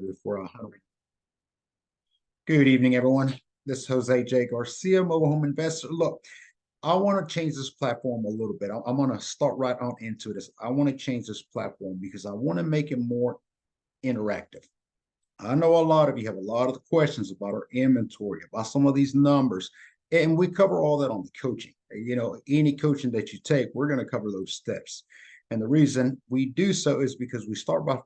before I hurry. Good evening, everyone. This is Jose J. Garcia, mobile home investor. Look, I want to change this platform a little bit. I'm going to start right on into this. I want to change this platform because I want to make it more interactive. I know a lot of you have a lot of the questions about our inventory, about some of these numbers, and we cover all that on the coaching. Any coaching that you take, we're going to cover those steps. And the reason we do so is because we start by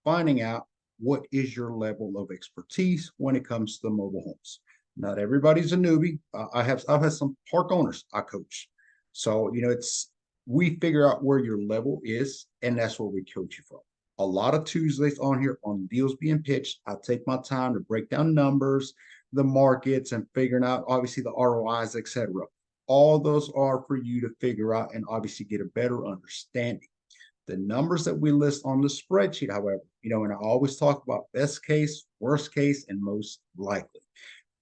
finding out what is your level of expertise when it comes to the mobile homes. Not everybody's a newbie. I've had some park owners I coach. So, we figure out where your level is, and that's where we coach you from. A lot of Tuesdays on here on deals being pitched. I take my time to break down numbers, the markets, and figuring out obviously the ROIs, etc. All those are for you to figure out and obviously get a better understanding. The numbers that we list on the spreadsheet, however, and I always talk about best case, worst case, and most likely.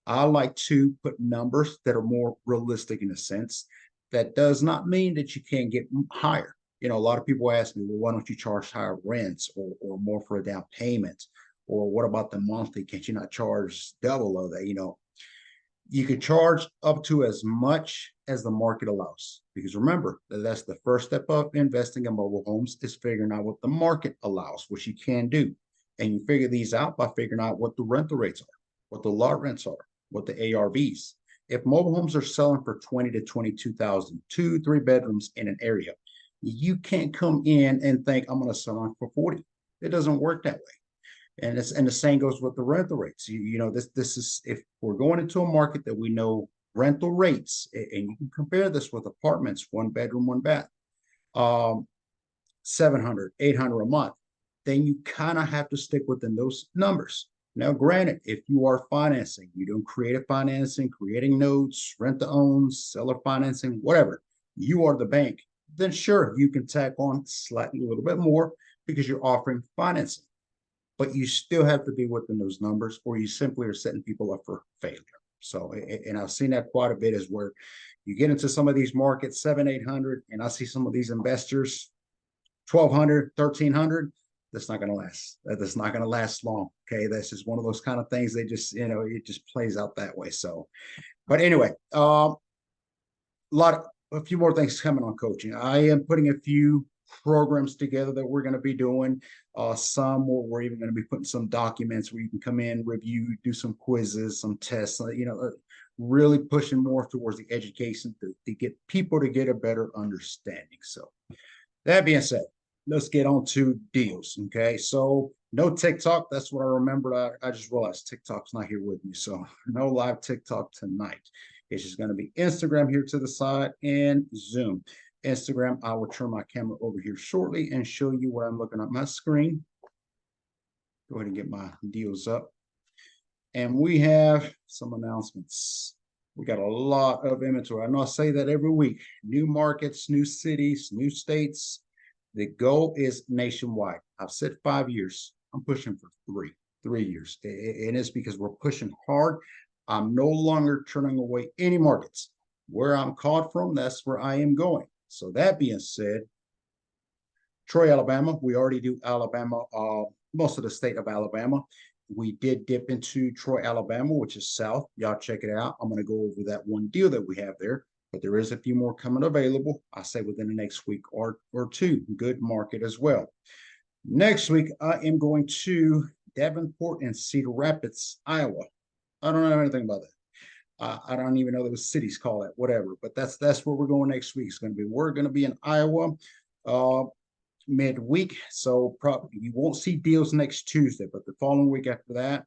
I like to put numbers that are more realistic in a sense. That does not mean that you can't get higher. A lot of people ask me, well, why don't you charge higher rents or more for a down payment? Or what about the monthly? Can't you not charge double of that? You could charge up to as much as the market allows. Because remember, that's the first step of investing in mobile homes is figuring out what the market allows, which you can do. And you figure these out by figuring out what the rental rates are, what the lot rents are, what the ARVs. If mobile homes are selling for 20 to 22,000, 2-3 bedrooms in an area, you can't come in and think I'm going to sell them for 40. It doesn't work that way. And the same goes with the rental rates. This is if we're going into a market that we know rental rates, and you can compare this with apartments, 1 bedroom, 1 bath, 700, 800 a month, then you kind of have to stick within those numbers. Now, granted, if you are financing, you're doing creative financing, creating notes, rent to own, seller financing, whatever, you are the bank, then sure, you can tack on slightly a little bit more because you're offering financing. But you still have to be within those numbers, or you simply are setting people up for failure. So, and I've seen that quite a bit is where you get into some of these markets, 700, 800, and I see some of these investors, 1,200, 1,300. That's not going to last. That's not going to last long. Okay. That's just one of those kind of things. They just, it just plays out that way. So, but anyway, a few more things coming on coaching. I am putting a few programs together that we're going to be doing. Some where we're even going to be putting some documents where you can come in, review, do some quizzes, some tests, really pushing more towards the education to get people to get a better understanding. So that being said, let's get on to deals. Okay. So no TikTok. That's what I remembered. I just realized TikTok's not here with me. So no live TikTok tonight. It's just going to be Instagram here to the side and Zoom. Instagram, I will turn my camera over here shortly and show you what I'm looking at my screen. Go ahead and get my deals up. And we have some announcements. We got a lot of inventory. I know I say that every week. New markets, new cities, new states. The goal is nationwide. I've said 5 years. I'm pushing for 3 years. And it's because we're pushing hard. I'm no longer turning away any markets. Where I'm called from, that's where I am going. So that being said, Troy, Alabama, we already do Alabama, most of the state of Alabama. We did dip into Troy, Alabama, which is south. Y'all check it out. I'm going to go over that one deal that we have there, but there is a few more coming available. I say within the next week or two. Good market as well. Next week, I am going to Davenport and Cedar Rapids, Iowa. I don't know anything about that. I don't even know those cities call it, whatever. But that's where we're going next week. We're going to be in Iowa midweek. So probably you won't see deals next Tuesday, but the following week after that,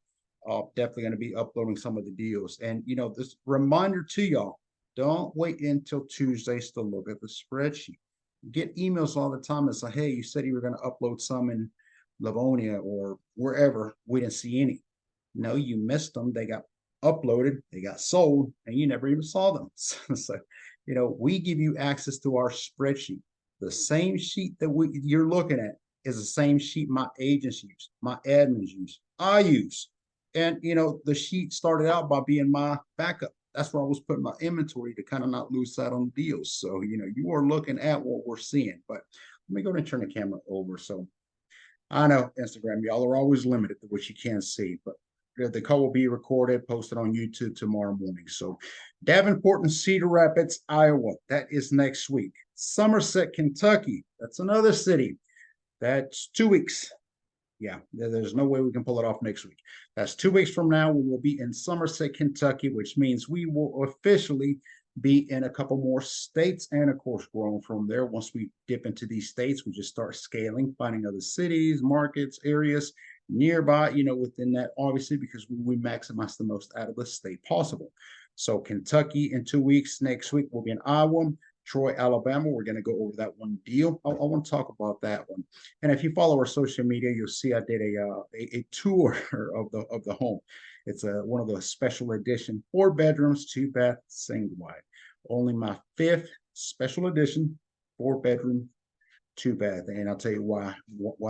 definitely going to be uploading some of the deals. And this reminder to y'all: don't wait until Tuesdays to look at the spreadsheet. You get emails all the time and say, "Hey, you said you were going to upload some in Livonia or wherever. We didn't see any." No, you missed them. They got uploaded, they got sold, and you never even saw them. So, we give you access to our spreadsheet. The same sheet that you're looking at is the same sheet my agents use, my admins use, I use. And, the sheet started out by being my backup. That's where I was putting my inventory to kind of not lose sight on deals. So, you are looking at what we're seeing. But let me go ahead and turn the camera over. So I know Instagram, y'all are always limited to what you can see, but the call will be recorded, posted on YouTube tomorrow morning. So, Davenport and Cedar Rapids, Iowa, that is next week. Somerset, Kentucky, that's another city. That's 2 weeks. Yeah, there's no way we can pull it off next week. That's 2 weeks from now. We will be in Somerset, Kentucky, which means we will officially be in a couple more states. And of course, growing from there, once we dip into these states, we just start scaling, finding other cities, markets, areas nearby, within that, obviously, because we maximize the most out of the state possible. So, Kentucky in 2 weeks. Next week, we'll be in Iowa. Troy, Alabama. We're going to go over that one deal. I want to talk about that one. And if you follow our social media, you'll see I did a tour of the home. It's one of the special edition 4 bedrooms, 2 bath, single wide. Only my 5th special edition 4 bedroom, 2 bath, and I'll tell you why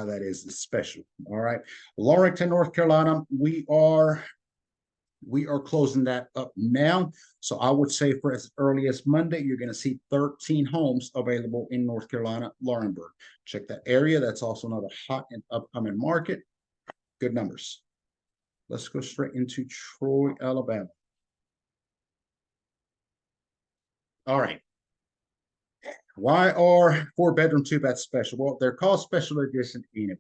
that is special. All right, Lawrencton, North Carolina. We are closing that up now. So I would say for as early as Monday, you're going to see 13 homes available in North Carolina, Laurinburg. Check that area. That's also another hot and upcoming market. Good numbers. Let's go straight into Troy, Alabama. All right. Why are 4 bedroom, 2 bath special? Well, they're called special edition anyway.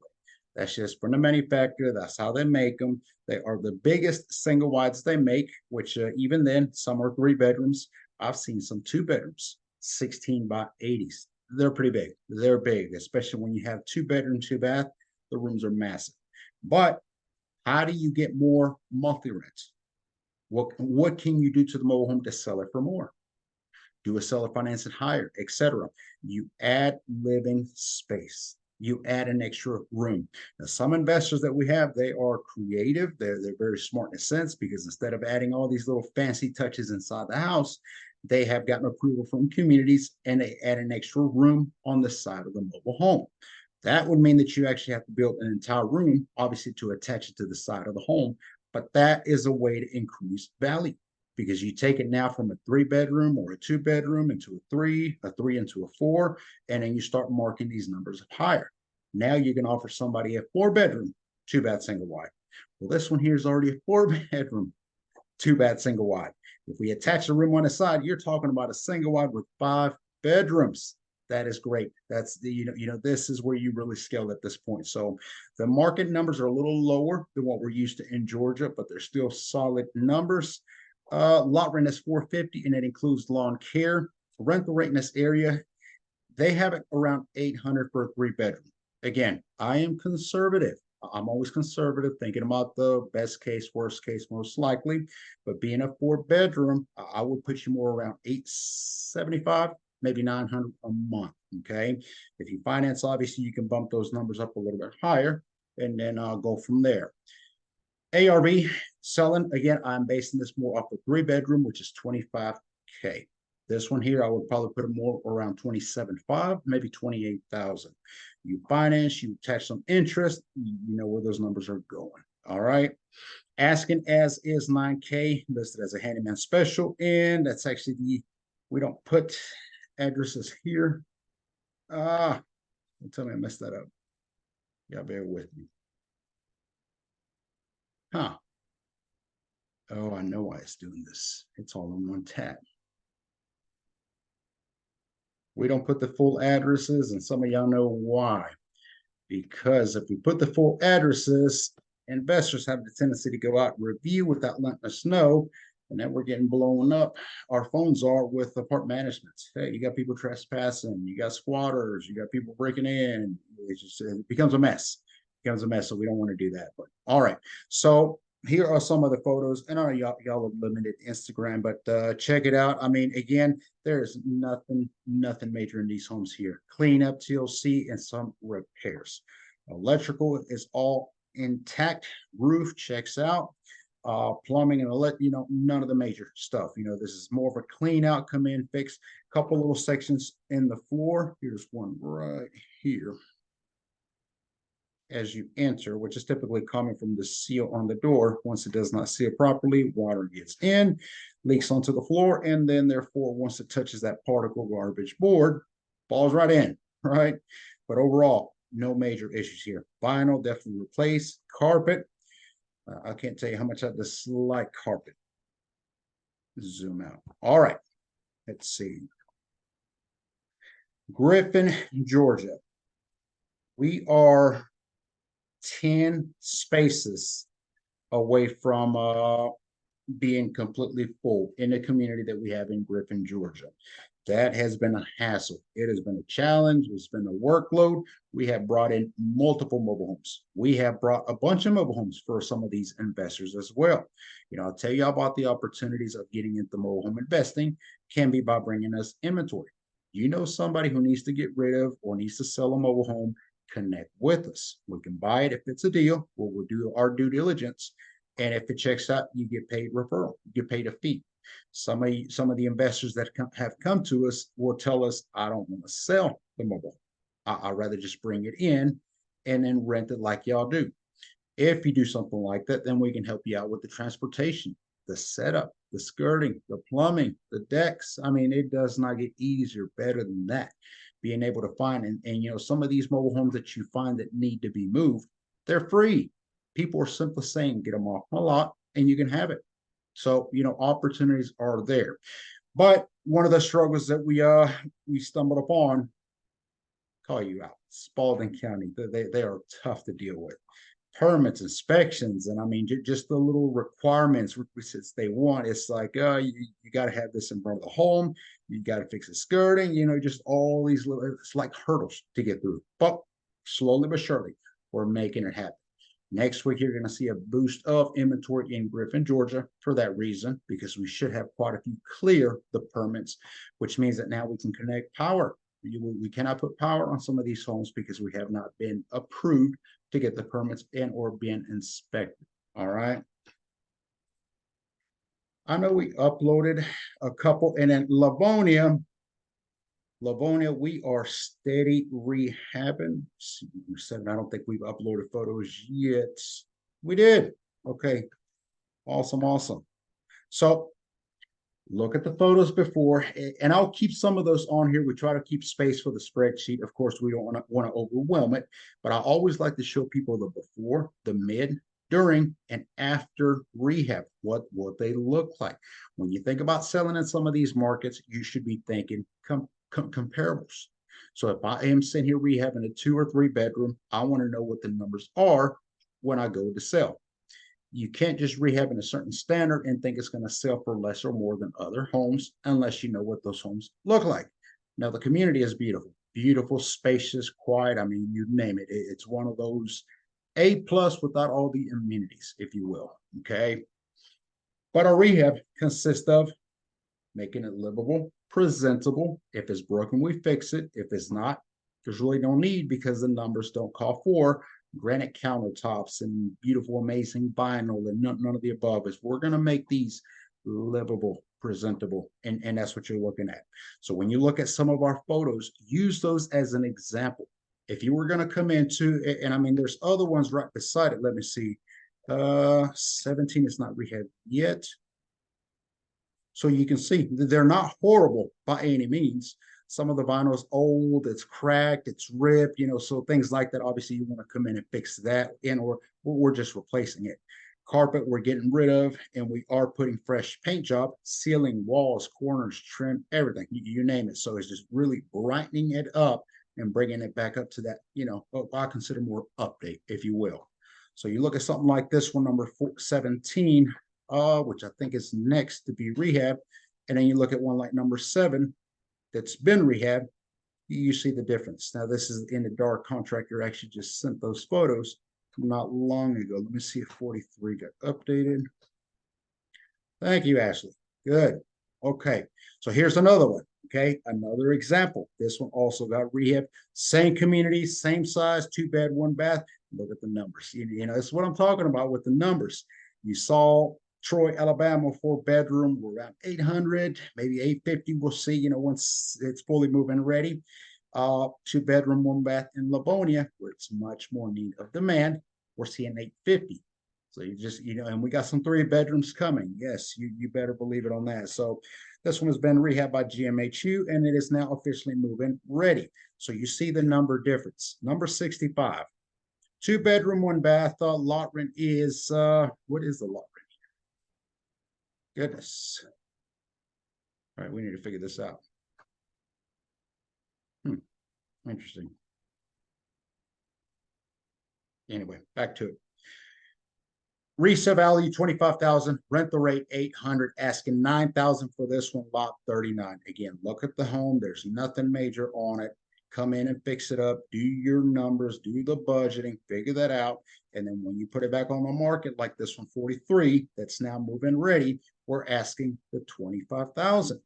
That's just from the manufacturer. That's how they make them. They are the biggest single wides they make, which even then, some are 3 bedrooms. I've seen some 2 bedrooms, 16 by 80s. They're pretty big. They're big, especially when you have 2 bedroom, 2 bath. The rooms are massive. But how do you get more monthly rents? What can you do to the mobile home to sell it for more? Do a seller financing higher, etc. You add living space. You add an extra room. Now, some investors that we have, they are creative. They're very smart in a sense because instead of adding all these little fancy touches inside the house, they have gotten approval from communities and they add an extra room on the side of the mobile home. That would mean that you actually have to build an entire room, obviously, to attach it to the side of the home. But that is a way to increase value because you take it now from a 3 bedroom or a 2 bedroom into a three into a 4, and then you start marking these numbers higher. Now you can offer somebody a 4 bedroom, 2 bath, single wide. Well, this one here is already a 4 bedroom, 2 bath, single wide. If we attach a room on the side, you're talking about a single wide with 5 bedrooms. That is great. That's this is where you really scale at this point. So the market numbers are a little lower than what we're used to in Georgia, but they're still solid numbers. Lot rent is $450, and it includes lawn care. Rental rate in this area, they have it around $800 for a 3 bedroom. Again, I am conservative. I'm always conservative, thinking about the best case, worst case, most likely. But being a 4 bedroom, I would put you more around 875, maybe 900 a month. Okay. If you finance, obviously, you can bump those numbers up a little bit higher, and then I'll go from there. ARV selling, again, I'm basing this more off a 3 bedroom, which is 25K. This one here, I would probably put it more around 27.5, maybe 28,000. You finance, you attach some interest, you know where those numbers are going. All right. Asking as is 9K, listed as a handyman special. And that's actually we don't put addresses here. Don't tell me I messed that up. Yeah, bear with me. Huh. Oh, I know why it's doing this. It's all in one tab. We don't put the full addresses, and some of y'all know why. Because if we put the full addresses, investors have the tendency to go out and review without letting us know, and then we're getting blown up. Our phones are with the park management. Hey, you got people trespassing, you got squatters, you got people breaking in. It becomes a mess. It becomes a mess, so we don't want to do that. But all right, so here are some of the photos, and I know y'all have limited Instagram, but check it out. I mean, again, there's nothing major in these homes here. Cleanup, TLC, and some repairs. Electrical is all intact. Roof checks out. Plumbing and none of the major stuff. This is more of a clean out, come in, fix a couple little sections in the floor. Here's one right here as you enter, which is typically coming from the seal on the door. Once it does not seal properly, water gets in, leaks onto the floor, and then therefore, once it touches that particle garbage board, falls right in, right? But overall, no major issues here. Vinyl definitely replaced. Carpet, I can't tell you how much I dislike carpet. Zoom out. All right, let's see. Griffin, Georgia. We are 10 spaces away from being completely full in the community that we have in Griffin, Georgia. That has been a hassle. It has been a challenge. It's been a workload. We have brought in multiple mobile homes. We have brought a bunch of mobile homes for some of these investors as well. I'll tell you about the opportunities of getting into mobile home investing can be by bringing us inventory. Somebody who needs to get rid of or needs to sell a mobile home, connect with us. We can buy it if it's a deal. We'll do our due diligence. And if it checks out, you get paid referral. You get paid a fee. Some of the investors that have come to us will tell us, I don't want to sell the mobile. I'd rather just bring it in and then rent it like y'all do. If you do something like that, then we can help you out with the transportation, the setup, the skirting, the plumbing, the decks. I mean, it does not get easier, better than that. Being able to find, and some of these mobile homes that you find that need to be moved, they're free. People are simply saying, get them off my lot and you can have it. So, opportunities are there. But one of the struggles that we stumbled upon, call you out, Spalding County, they are tough to deal with. Permits, inspections, and I mean, just the little requirements they want. It's like, you got to have this in front of the home. You got to fix the skirting, just all these little, it's like hurdles to get through. But slowly but surely, we're making it happen. Next week, you're going to see a boost of inventory in Griffin, Georgia for that reason, because we should have quite a few clear the permits, which means that now we can connect power. We cannot put power on some of these homes because we have not been approved to get the permits and or being inspected. All right. I know we uploaded a couple, and then Livonia, we are steady rehabbing. I don't think we've uploaded photos yet. We did. Okay. Awesome. So look at the photos before, and I'll keep some of those on here. We try to keep space for the spreadsheet. Of course, we don't want to overwhelm it, but I always like to show people the before, the mid, during, and after rehab, what they look like. When you think about selling in some of these markets, you should be thinking comparables. So if I am sitting here rehabbing a 2 or 3 bedroom, I want to know what the numbers are when I go to sell. You can't just rehab in a certain standard and think it's going to sell for less or more than other homes unless you know what those homes look like. Now, the community is beautiful, spacious, quiet. I mean, you name it. It's one of those A+ without all the amenities, if you will. Okay. But our rehab consists of making it livable, presentable. If it's broken, we fix it. If it's not, there's really no need because the numbers don't call for granite countertops and beautiful, amazing vinyl and none of the above. Is we're going to make these livable, presentable, and that's what you're looking at. So when you look at some of our photos, use those as an example. If you were going to come into, and I mean, there's other ones right beside it. Let me see. 17 is not rehab yet. So you can see they're not horrible by any means. Some of the vinyl is old, it's cracked, it's ripped, so things like that. Obviously, you want to come in and fix that, or we're just replacing it. Carpet, we're getting rid of, and we are putting fresh paint job, ceiling, walls, corners, trim, everything, you name it. So it's just really brightening it up and bringing it back up to that, what I consider more update, if you will. So you look at something like this one, number 17, which I think is next to be rehab, and then you look at one like number 7, that's been rehab, you see the difference. Now, this is in the dark. Contractor actually just sent those photos not long ago. Let me see if 43 got updated. Thank you, Ashley. Good. Okay. So here's another one. Okay. Another example. This one also got rehab. Same community, same size, 2 bed, 1 bath. Look at the numbers. That's what I'm talking about with the numbers. You saw Troy, Alabama, 4 bedroom, we're around 800, maybe 850. We'll see, once it's fully moving ready. 2 bedroom, 1 bath in Livonia, where it's much more need of demand. We're seeing 850. So you just, and we got some 3 bedrooms coming. Yes, you better believe it on that. So this one has been rehabbed by GMHU and it is now officially move-in ready. So you see the number difference. Number 65, 2 bedroom, 1 bath. Lot rent is, what is the lot rent? Goodness. All right, we need to figure this out. Interesting. Anyway, back to it. Resale value 25,000, rental rate 800, asking 9,000 for this one, lot 39. Again, look at the home. There's nothing major on it. Come in and fix it up. Do your numbers, do the budgeting, figure that out. And then when you put it back on the market, like this one, 43, that's now move-in ready, we're asking the 25,000.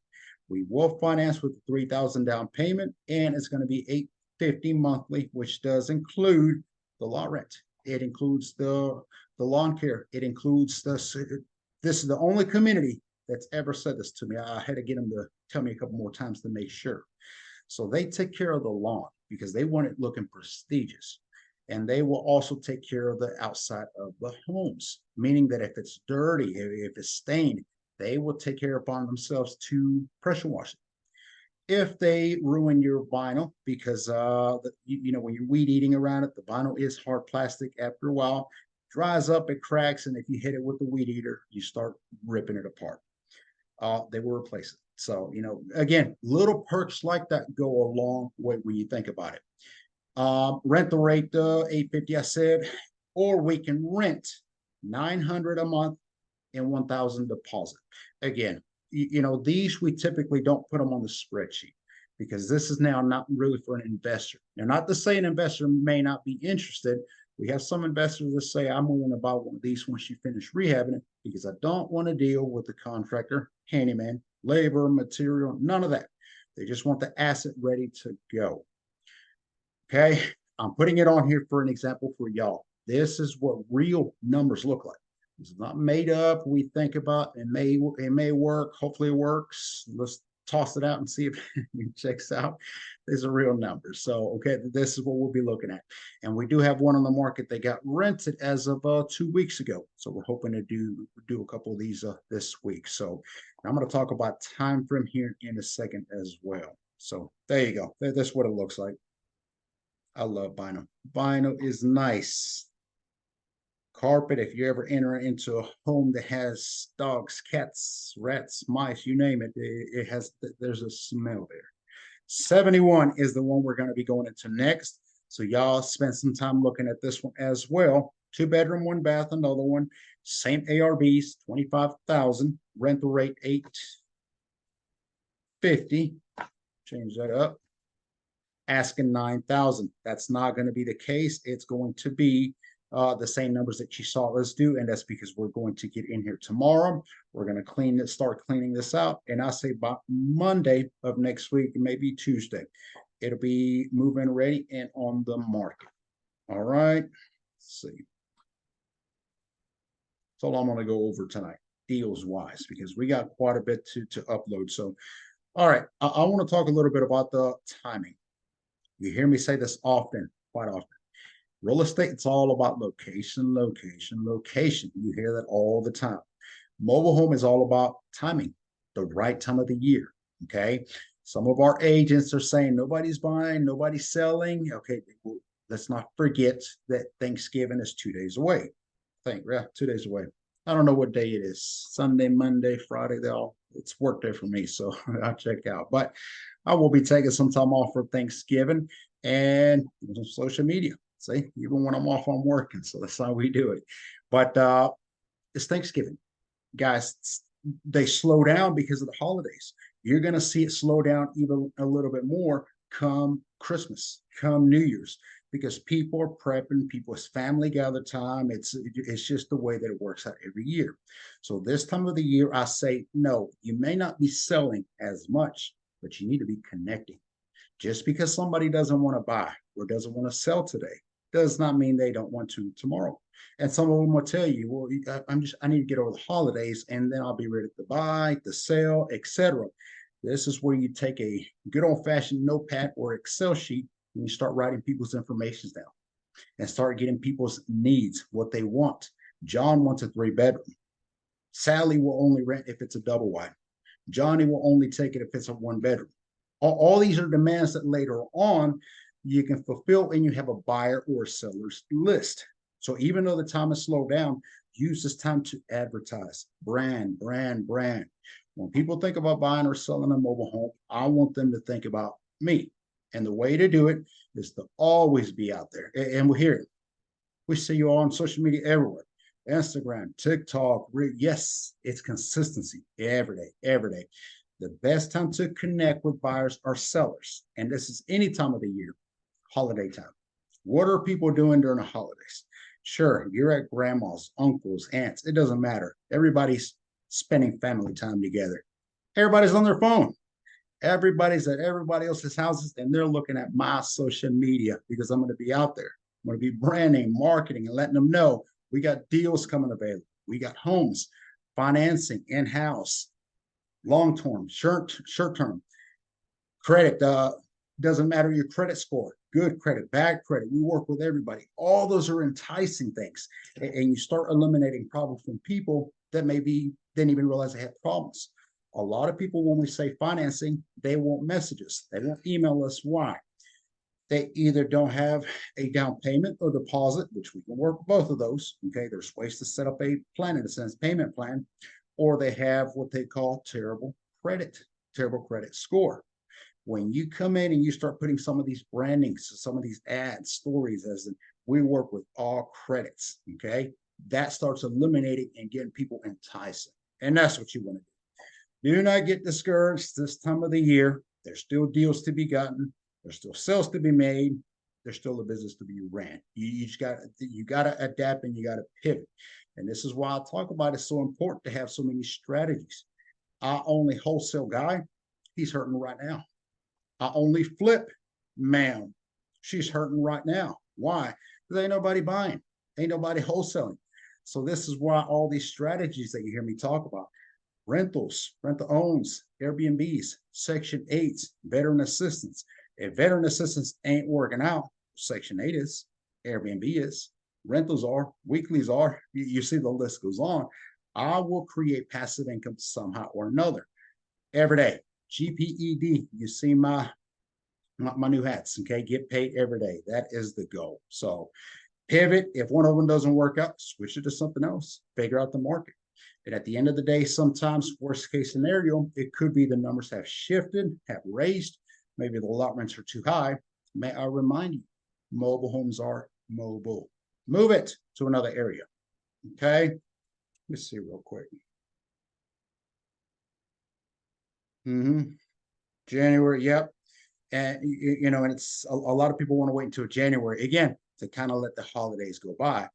We will finance with the 3,000 down payment, and it's going to be 850 monthly, which does include the lot rent. It includes the lawn care. It includes this is the only community that's ever said this to me. I had to get them to tell me a couple more times to make sure. So they take care of the lawn because they want it looking prestigious. And they will also take care of the outside of the homes, meaning that if it's dirty, if it's stained, they will take care upon themselves to pressure wash it. If they ruin your vinyl, because when you're weed eating around it, the vinyl is hard plastic. After a while, dries up, it cracks, and if you hit it with the weed eater, you start ripping it apart. They will replace it. So again, little perks like that go a long way when you think about it. Rental rate 850, I said, or we can rent 900 a month and 1,000 deposit. Again, these we typically don't put them on the spreadsheet because this is now not really for an investor. Now, not to say an investor may not be interested. We have some investors that say, I'm willing to buy one of these once you finish rehabbing it because I don't want to deal with the contractor, handyman, labor, material, none of that. They just want the asset ready to go. Okay, I'm putting it on here for an example for y'all. This is what real numbers look like. It's not made up. We think about it may work. Hopefully it works. Let's toss it out and see if it checks out. These are real numbers. So, okay, this is what we'll be looking at. And we do have one on the market that got rented as of 2 weeks ago. So we're hoping to do a couple of these this week. So I'm going to talk about time frame here in a second as well. So there you go. That's what it looks like. I love vinyl. Vinyl is nice. Carpet, if you ever enter into a home that has dogs, cats, rats, mice, you name it, there's a smell there. 71 is the one we're going to be going into next. So y'all spend some time looking at this one as well. 2 bedroom, 1 bath, another one. Same ARVs, 25,000. Rental rate 850. Change that up. Asking 9,000. That's not going to be the case. It's going to be the same numbers that you saw us do, and that's because we're going to get in here tomorrow. We're going to start cleaning this out, and I say by Monday of next week, maybe Tuesday, it'll be move-in ready and on the market. All right, let's see. That's all I'm going to go over tonight, deals wise, because we got quite a bit to upload. So, all right, I want to talk a little bit about the timing. You hear me say this often, quite often. Real estate, it's all about location, location, location. You hear that all the time. Mobile home is all about timing, the right time of the year. Okay. Some of our agents are saying nobody's buying, nobody's selling. Okay. Well, let's not forget that Thanksgiving is 2 days away. Yeah, 2 days away. I don't know what day it is. Sunday, Monday, Friday, it's work day for me. So I'll check out. But I will be taking some time off for Thanksgiving and social media. See, even when I'm off, I'm working. So that's how we do it. But it's Thanksgiving. Guys, they slow down because of the holidays. You're going to see it slow down even a little bit more come Christmas, come New Year's, because people are prepping, people's family gather time. It's just the way that it works out every year. So this time of the year, I say, no, you may not be selling as much, but you need to be connecting. Just because somebody doesn't want to buy or doesn't want to sell today does not mean they don't want to tomorrow. And some of them will tell you, well, I need to get over the holidays and then I'll be ready to buy, to sell, etc. This is where you take a good old-fashioned notepad or Excel sheet and you start writing people's information down and start getting people's needs, what they want. John wants a 3-bedroom. Sally will only rent if it's a double wide. Johnny will only take it if it's a 1-bedroom. All these are demands that later on you can fulfill, and you have a buyer or a seller's list. So even though the time is slowed down, use this time to advertise, brand, brand, brand. When people think about buying or selling a mobile home, I want them to think about me. And the way to do it is to always be out there. And we're here. We see you all on social media everywhere. Instagram, TikTok. Yes, it's consistency every day, every day. The best time to connect with buyers or sellers, and this is any time of the year, holiday time. What are people doing during the holidays? Sure, you're at grandma's, uncles, aunts. It doesn't matter. Everybody's spending family time together. Everybody's on their phone. Everybody's at everybody else's houses, and they're looking at my social media because I'm going to be out there. I'm going to be branding, marketing, and letting them know we got deals coming available. We got homes, financing in-house, long-term, short-term, credit. Doesn't matter your credit score, good credit, bad credit. We work with everybody. All those are enticing things. And you start eliminating problems from people that maybe didn't even realize they had problems. A lot of people, when we say financing, they won't message us. They won't email us. Why? They either don't have a down payment or deposit, which we can work both of those. Okay, there's ways to set up a plan, in a sense, payment plan, or they have what they call terrible credit score. When you come in and you start putting some of these brandings, some of these ads, stories, as in, we work with all credits, okay? That starts eliminating and getting people enticing. And that's what you want to do. Do not get discouraged this time of the year. There's still deals to be gotten. There's still sales to be made. There's still a business to be ran. You got to adapt, and you got to pivot. And this is why I talk about it's so important to have so many strategies. Our only wholesale guy, he's hurting right now. I only flip, ma'am. She's hurting right now. Why? Because ain't nobody buying. Ain't nobody wholesaling. So this is why all these strategies that you hear me talk about, rentals, rent-to-owns, Airbnbs, Section 8s, veteran assistance. If veteran assistance ain't working out, Section 8 is, Airbnb is, rentals are, weeklies are. You see the list goes on. I will create passive income somehow or another every day. GPED, you see my new hats, okay? Get paid every day. That is the goal. So pivot. If one of them doesn't work out, switch it to something else. Figure out the market. And at the end of the day, sometimes worst case scenario, it could be the numbers have shifted, have raised. Maybe the lot rents are too high. May I remind you, mobile homes are mobile. Move it to another area, okay? Let's see real quick. January, yep. And and it's a lot of people want to wait until January again to kind of let the holidays go by.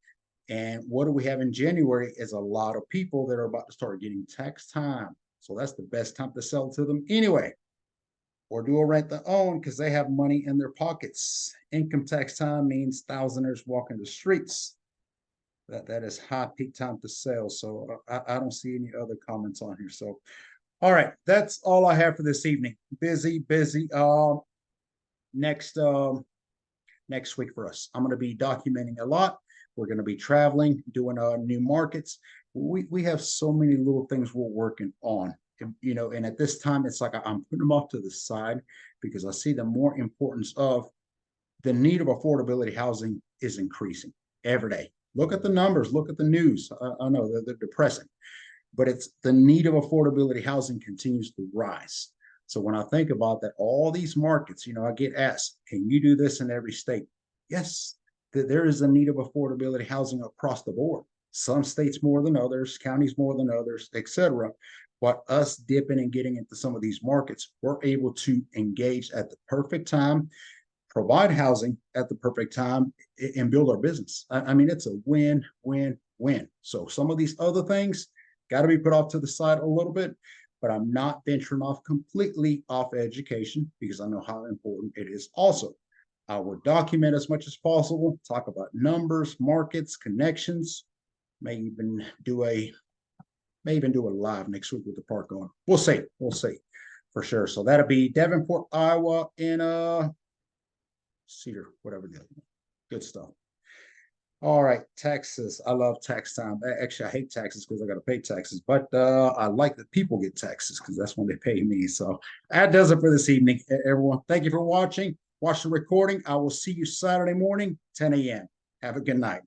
And what do we have in January is a lot of people that are about to start getting tax time. So that's the best time to sell to them anyway. Or do a rent to own because they have money in their pockets. Income tax time means thousanders walking the streets. That is high peak time to sell. So I don't see any other comments on here. So all right, that's all I have for this evening. Busy. Next week for us, I'm going to be documenting a lot. We're going to be traveling, doing new markets. We have so many little things we're working on, and at this time, it's like I'm putting them off to the side because I see the more importance of the need of affordability housing is increasing every day. Look at the numbers, look at the news. I know they're depressing, but it's the need of affordability housing continues to rise. So when I think about that, all these markets, I get asked, can you do this in every state? Yes, there is a need of affordability housing across the board. Some states more than others, counties more than others, etc. But us dipping and getting into some of these markets, we're able to engage at the perfect time, provide housing at the perfect time, and build our business. I mean, it's a win, win, win. So some of these other things got to be put off to the side a little bit, but I'm not venturing off completely off education because I know how important it is also. I will document as much as possible, talk about numbers, markets, connections, may even do a live next week with the park owner. We'll see for sure. So that'll be Davenport, Iowa, in Cedar, whatever the other one. Good stuff. All right, taxes. I love tax time. Actually, I hate taxes because I got to pay taxes, but I like that people get taxes because that's when they pay me. So that does it for this evening, everyone. Thank you for watching. Watch the recording. I will see you Saturday morning, 10 a.m. Have a good night.